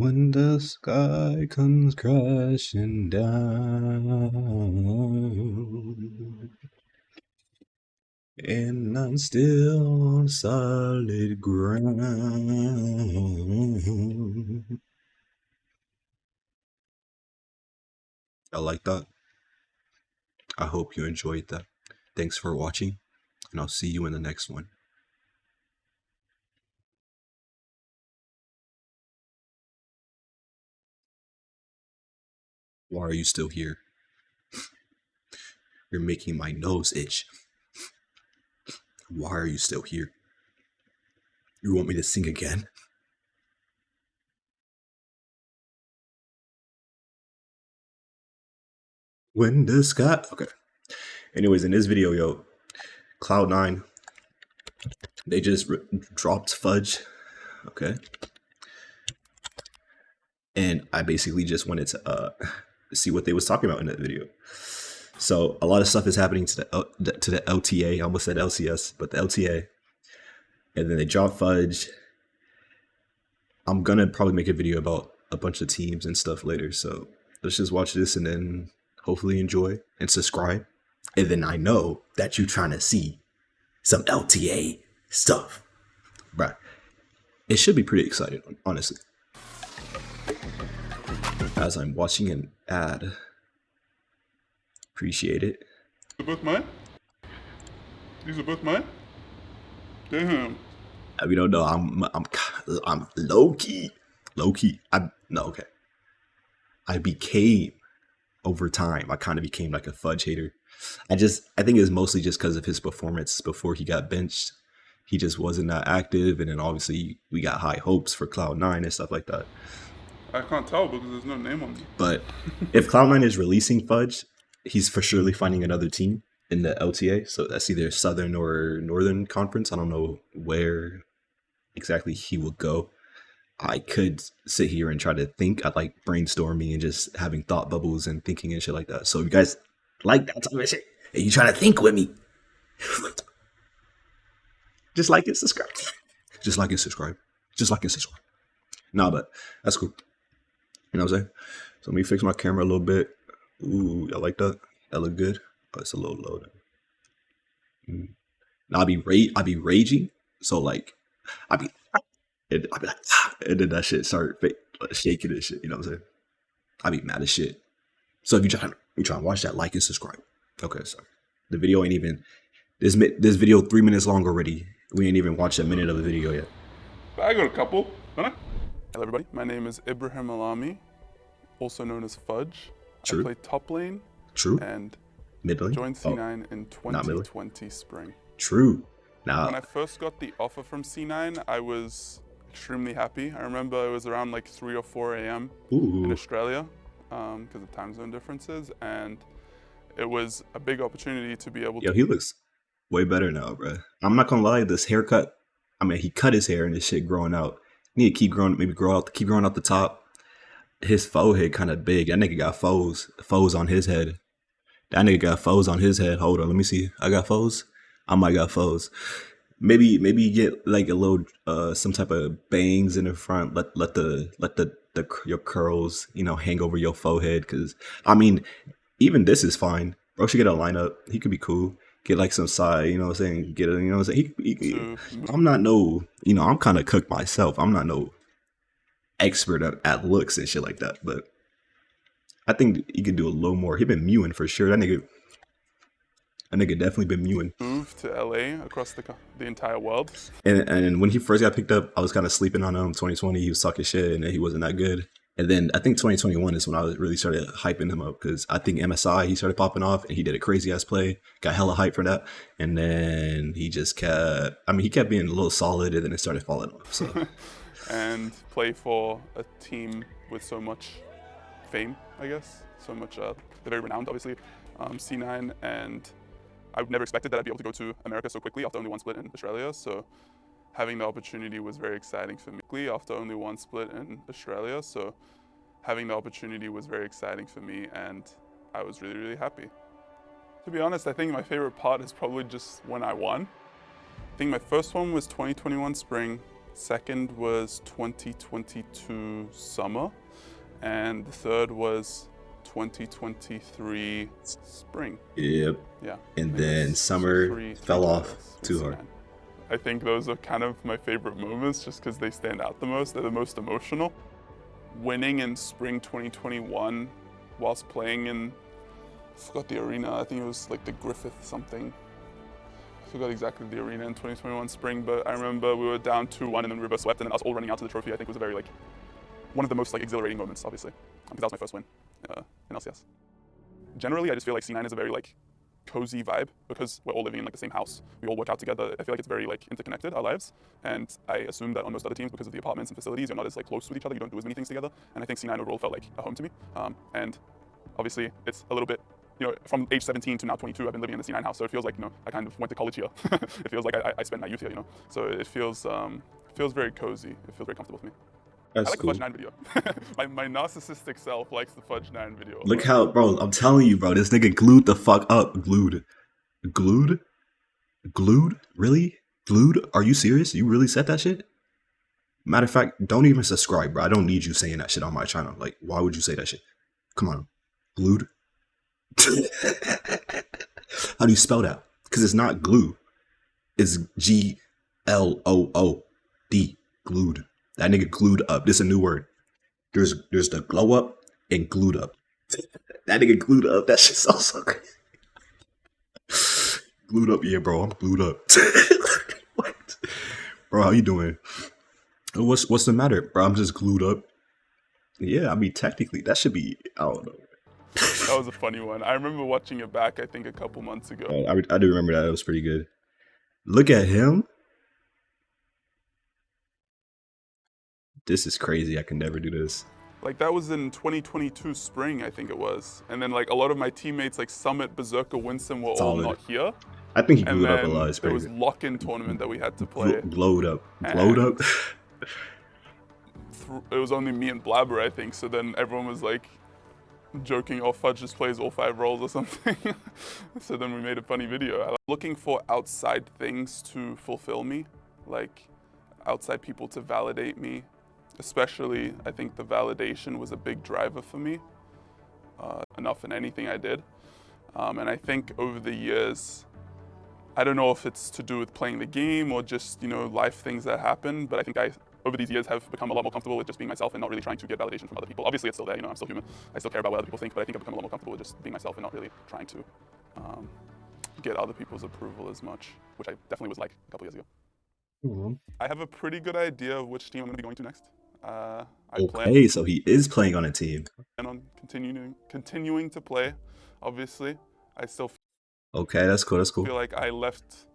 When the sky comes crashing down and I'm still on solid ground. I like that. I hope you enjoyed that. Thanks for watching, and I'll see you in the next one. Why are you still here? You're making my nose itch. Why are you still here? You want me to sing again? When the sky... Okay. Anyways, in this video, yo, Cloud9, they just dropped Fudge, okay? And I basically just wanted to see what they was talking about in that video. So a lot of stuff is happening to the LTA. I almost said LCS, but the LTA. And then they dropped Fudge. I'm gonna probably make a video about a bunch of teams and stuff later. So let's just watch this and then hopefully enjoy and subscribe. And then I know that you're trying to see some LTA stuff. Bruh. It should be pretty exciting, honestly. As I'm watching an ad. Appreciate it. These are both mine? These are both mine? Damn. We don't know. I'm low key. Okay. I became over time. I kind of became like a Fudge hater. I think it was mostly just because of his performance before he got benched. He just wasn't that active, and then obviously we got high hopes for Cloud9 and stuff like that. I can't tell because there's no name on me. But if Cloud9 is releasing Fudge, he's for surely finding another team in the LTA. So that's either Southern or Northern Conference. I don't know where exactly he will go. I could sit here and try to think. I like brainstorming and just having thought bubbles and thinking and shit like that. So if you guys like that type of shit, and you trying to think with me, just like and subscribe. Just like and subscribe. Just like and subscribe. Nah, but that's cool. You know what I'm saying? So let me fix my camera a little bit. Ooh, I like that. That look good. Oh, it's a little low. Now I be raging. So like, I be like, and then that shit start shaking and shit. You know what I'm saying? I be mad as shit. So if you try to watch that, like and subscribe. Okay, sorry. The video ain't even this video 3 minutes long already. We ain't even watched a minute of the video yet. I got a couple, don't I? Hello everybody, my name is Ibrahim Alami, also known as Fudge. True. I play top lane. True. And mid lane. Joined C9 in 2020 spring. True. Now, when I first got the offer from C9, I was extremely happy. I remember it was around like 3 or 4 a.m. in Australia because of time zone differences, and it was a big opportunity to be able to... Yo, he looks way better now, bro. I'm not gonna lie, this haircut, I mean, he cut his hair and this shit growing out. He need to keep growing, keep growing out the top. His forehead kind of big. That nigga got foes on his head. That nigga got foes on his head. Hold on, let me see. I got foes. I might got foes. Maybe get like a little some type of bangs in the front. Let your curls, you know, hang over your forehead. Cause I mean, even this is fine. Bro should get a lineup. He could be cool. Get like some side, you know what I'm saying? Get it, you know what I'm saying? I'm not no, you know, I'm kind of cooked myself. I'm not no expert at looks and shit like that, but I think he could do a little more. He been mewing for sure. That nigga definitely been mewing. Moved to LA across the entire world. And when he first got picked up, I was kind of sleeping on him. 2020, he was talking shit, and then he wasn't that good. And then I think 2021 is when I really started hyping him up because I think MSI, he started popping off and he did a crazy ass play, got hella hype for that. And then he just kept, I mean, he kept being a little solid and then it started falling off. So. And play for a team with so much fame, I guess. So much, they're very renowned, obviously. C9, and I never expected that I'd be able to go to America so quickly after only one split in Australia. So having the opportunity was very exciting for me. After only one split in Australia, so having the opportunity was very exciting for me, and I was really, really happy. To be honest, I think my favorite part is probably just when I won. I think my first one was 2021 spring. Second was 2022 summer, and the third was 2023 spring. Yep. Yeah. And I then guess summer three fell off titles with too hard. C9. I think those are kind of my favorite moments just because they stand out the most. They're the most emotional. Winning in spring 2021 whilst playing in, I forgot the arena, I think it was like the Griffith something. I forgot exactly the arena in 2021 spring, but I remember we were down 2-1 and then we reverse swept and then us all running out to the trophy. I think was a very one of the most exhilarating moments, obviously, because that was my first win in LCS. Generally, I just feel like C9 is a very cozy vibe because we're all living in the same house. We all work out together. I feel like it's very interconnected, our lives. And I assume that on most other teams, because of the apartments and facilities, you're not as close with each other. You don't do as many things together. And I think C9 overall felt like a home to me. And obviously, it's a little bit, from age 17 to now 22, I've been living in the C9 house. So it feels like, I kind of went to college here. It feels like I spent my youth here, So it feels very cozy. It feels very comfortable for me. That's I like cool. the Fudge 9 video. my narcissistic self likes the Fudge 9 video. Look how, bro, I'm telling you, bro, this nigga glued the fuck up. Glued? Really? Glued? Are you serious? You really said that shit? Matter of fact, don't even subscribe, bro. I don't need you saying that shit on my channel. Why would you say that shit? Come on. Glued? How do you spell that? Because it's not glue. It's Glood. Glued. That nigga glued up. This is a new word. There's the glow up and glued up. That nigga glued up. That shit's so crazy. Glued up, yeah, bro. I'm glued up. What? Bro, how you doing? What's the matter? Bro, I'm just glued up. Yeah, I mean, technically, that should be, I don't know. That was a funny one. I remember watching it back, I think, a couple months ago. I do remember that. It was pretty good. Look at him. This is crazy. I can never do this. That was in 2022 spring, I think it was. And then a lot of my teammates Summit, Berserker, Winston were all not here. I think he and glued up a lot. It's there was crazy. lock-in tournament that we had to play. Glowed up. Glowed up? It was only me and Blabber, I think. So then everyone was joking, oh, Fudge just plays all 5 roles or something. So then we made a funny video. I'm looking for outside things to fulfill me, outside people to validate me. Especially, I think the validation was a big driver for me, enough in anything I did. And I think over the years, I don't know if it's to do with playing the game or just, life things that happen, but I think over these years have become a lot more comfortable with just being myself and not really trying to get validation from other people. Obviously, it's still there, I'm still human. I still care about what other people think, but I think I've become a lot more comfortable with just being myself and not really trying to get other people's approval as much, which I definitely was a couple years ago. Mm-hmm. I have a pretty good idea of which team I'm going to be going to next. Okay, so he is playing on a team. And on continuing to play, obviously. I still Okay, that's cool. That's cool. feel like I left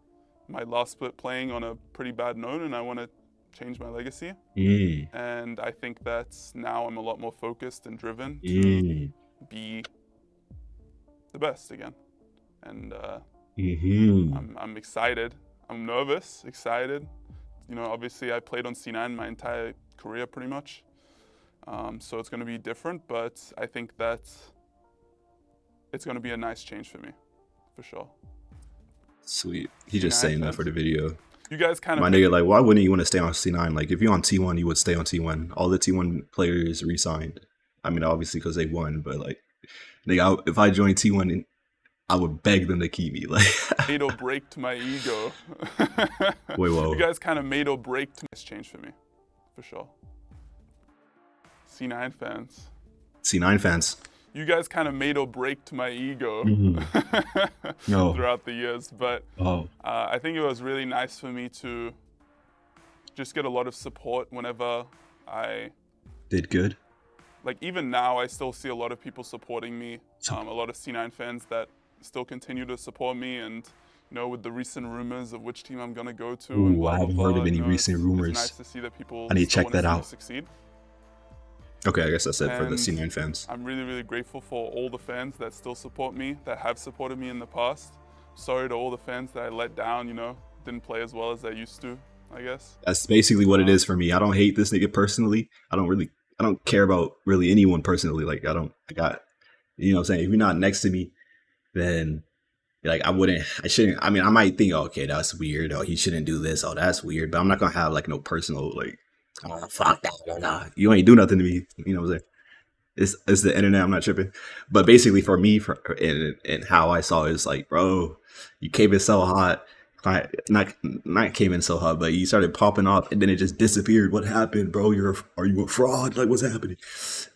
my last split playing on a pretty bad note, and I want to change my legacy. And I think that now I'm a lot more focused and driven to be the best again. And I'm excited. I'm nervous, excited. Obviously I played on C9 my entire career pretty much. So it's going to be different, but I think that it's going to be a nice change for me, for sure. Sweet. He just saying that for the video. You guys kind of... My nigga, why wouldn't you want to stay on C9? If you're on T1, you would stay on T1. All the T1 players re-signed. I mean, obviously because they won, but nigga, if I joined T1, I would beg them to keep me. Made or break my ego. Wait, whoa. You guys kind of made or break this change for me, for sure. C9 fans. C9 fans. You guys kind of made or break my ego throughout the years, but I think it was really nice for me to just get a lot of support whenever I did good. Even now, I still see a lot of people supporting me. A lot of C9 fans that still continue to support me, and with the recent rumors of which team I'm gonna go to. And blah, I haven't blah, heard blah, of any recent rumors. It's nice to see that people I need to check that out. Succeed. Okay, I guess that's it for the And C9 fans. I'm really, really grateful for all the fans that still support me, that have supported me in the past. Sorry to all the fans that I let down, didn't play as well as I used to, I guess. That's basically what it is for me. I don't hate this nigga personally. I don't care about really anyone personally. You know what I'm saying? If you're not next to me, then Like I shouldn't. I mean, I might think, oh, okay, that's weird. Oh, he shouldn't do this. Oh, that's weird. But I'm not gonna have like no personal like, oh, fuck that. Nah. You ain't do nothing to me. You know what I'm saying? It's the internet. I'm not tripping. But basically, for me, and how I saw it is like, bro, you came in so hot. Not came in so hot, but you started popping off, and then it just disappeared. What happened, bro? Are you a fraud? Like, what's happening?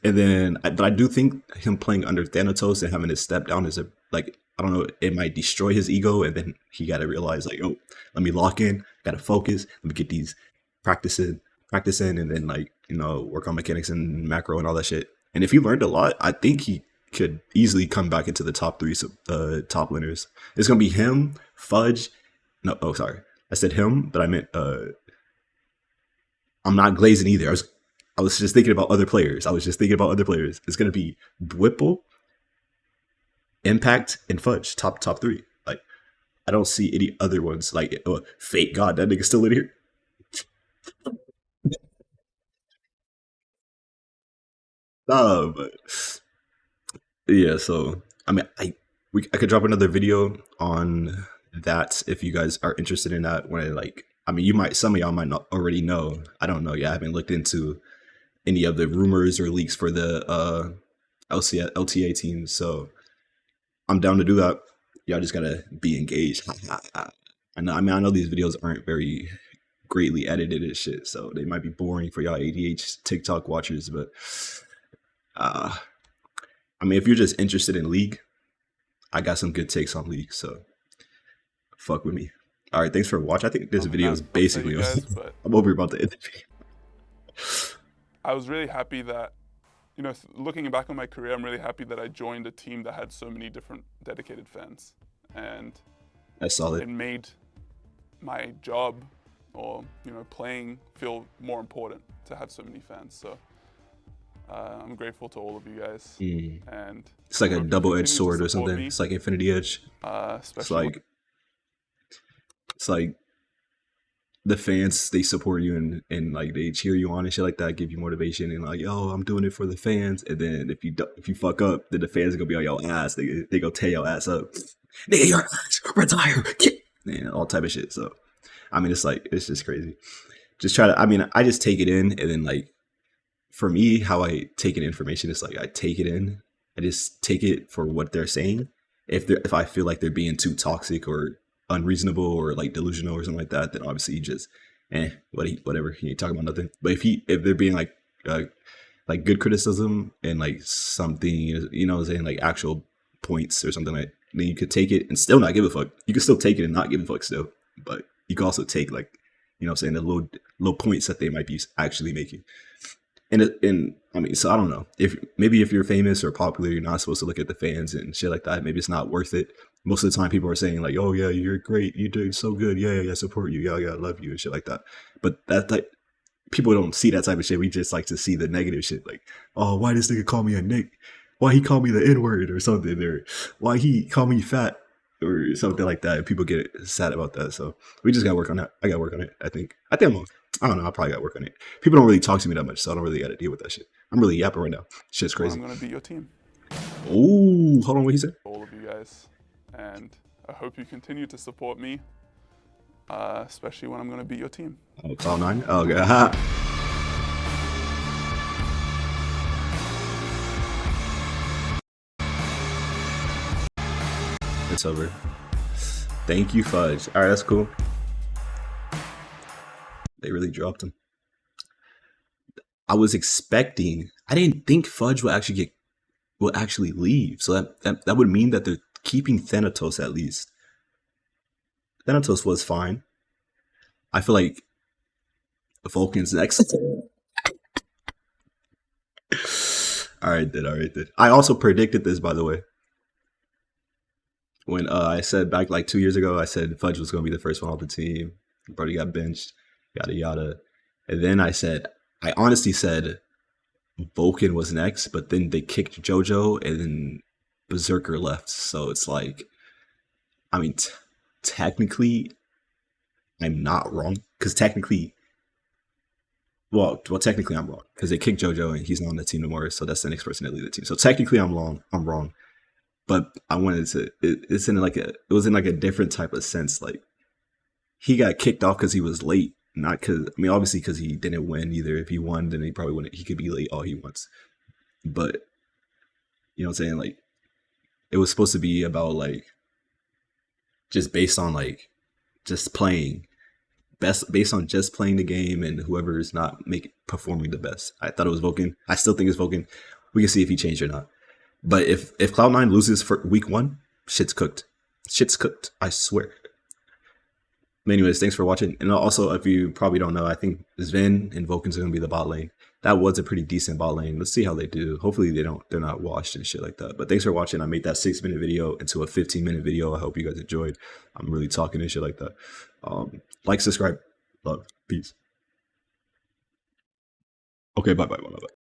And then, but I do think him playing under Thanatos and having to step down is a like, I don't know, it might destroy his ego, and then he got to realize like, oh, let me lock in, got to focus, let me get these practicing, and then like work on mechanics and macro and all that shit. And if he learned a lot, I think he could easily come back into the top three top winners. It's gonna be him, Fudge. No, oh sorry, I said him, but I meant I'm not glazing either. I was just thinking about other players. It's gonna be Whipple, Impact, and Fudge, top three. Like I don't see any other ones. Like Fate God, that nigga still in here. But yeah. So I mean, I could drop another video on that if you guys are interested in that. When like, I mean, some of y'all might not already know. I don't know. Yeah, I haven't looked into any of the rumors or leaks for the LTA teams. So I'm down to do that. Y'all just gotta be engaged. I know. I mean, I know these videos aren't very greatly edited and shit, so they might be boring for y'all ADH TikTok watchers. But uh, I mean, if you're just interested in League, I got some good takes on League. So fuck with me. All right, thanks for watching. I think this video is basically. Guys, but I'm over about to end the video. I was really happy that, looking back on my career, I'm really happy that I joined a team that had so many different dedicated fans, and that's solid. It made my job or playing feel more important to have so many fans. So I'm grateful to all of you guys, and it's like a double-edged sword or something. Me. It's like Infinity Edge. It's like the fans, they support you and like they cheer you on and shit like that, give you motivation and like, yo, I'm doing it for the fans. And then if you fuck up, then the fans are gonna be on your ass. They go tear your ass up. Nigga, your ass, retire, and all type of shit. So I mean, it's just crazy. Just try to. I mean, I just take it in, and then like for me, how I take in information is like I take it in. I just take it for what they're saying. If I feel like they're being too toxic or unreasonable or like delusional or something like that, then obviously you just whatever, he ain't talking about nothing. But if they're being like good criticism and like something, what I'm saying, like actual points or something, like then you could take it and still not give a fuck. You can still take it and not give a fuck still, but you can also take like what I'm saying, the low points that they might be actually making. And I mean, so I don't know, if you're famous or popular, you're not supposed to look at the fans and shit like that. Maybe it's not worth it. Most of the time people are saying like, oh yeah, you're great, you're doing so good, yeah, support you, yeah, I love you and shit like that. But that like people don't see that type of shit. We just like to see the negative shit, like, oh, why this nigga call me a Nick, why he call me the N-word or something, or why he call me fat or something like that. And people get sad about that. So we just gotta work on that. I gotta work on it. I think I don't know, I probably gotta work on it. People don't really talk to me that much, so I don't really gotta deal with that shit. I'm really yapping right now. Shit's crazy. I'm gonna be your team. Oh, hold on, what he said? All of you guys. And I hope you continue to support me, especially when I'm going to beat your team. Oh, Cloud9? Oh, okay. It's over. Thank you, Fudge. All right, that's cool. They really dropped him. I didn't think Fudge will actually leave. So that would mean that they're keeping Thanatos at least. Thanatos was fine. I feel like Vulcan's next. All right, then. I also predicted this, by the way. When I said back like 2 years ago, I said Fudge was going to be the first one off the team. Brody got benched, yada yada. And then I honestly said Vulcan was next, but then they kicked JoJo, and then Berserker left. So it's like, I mean, technically, I'm not wrong, because technically I'm wrong, because they kicked JoJo and he's not on the team anymore. So that's the next person to lead the team. So technically I'm wrong. but I wanted to. It's in like a. It was in like a different type of sense. Like he got kicked off because he was late, not because. I mean, obviously because he didn't win either. If he won, then he probably wouldn't. He could be late all he wants. But you know what I'm saying? Like it was supposed to be about like just based on like just playing best based on just playing the game and whoever is not make performing the best. I thought it was Vulcan. I still think it's Vulcan. We can see if he changed or not. But if Cloud9 loses for week one, shit's cooked. Shit's cooked. I swear. Anyways, thanks for watching. And also, if you probably don't know, I think Sven and Vulcan's are gonna be the bot lane. That was a pretty decent bot lane. Let's see how they do. Hopefully they're not washed and shit like that. But thanks for watching. I made that 6-minute video into a 15-minute video. I hope you guys enjoyed. I'm really talking and shit like that. Like, subscribe, love, peace. Okay, bye.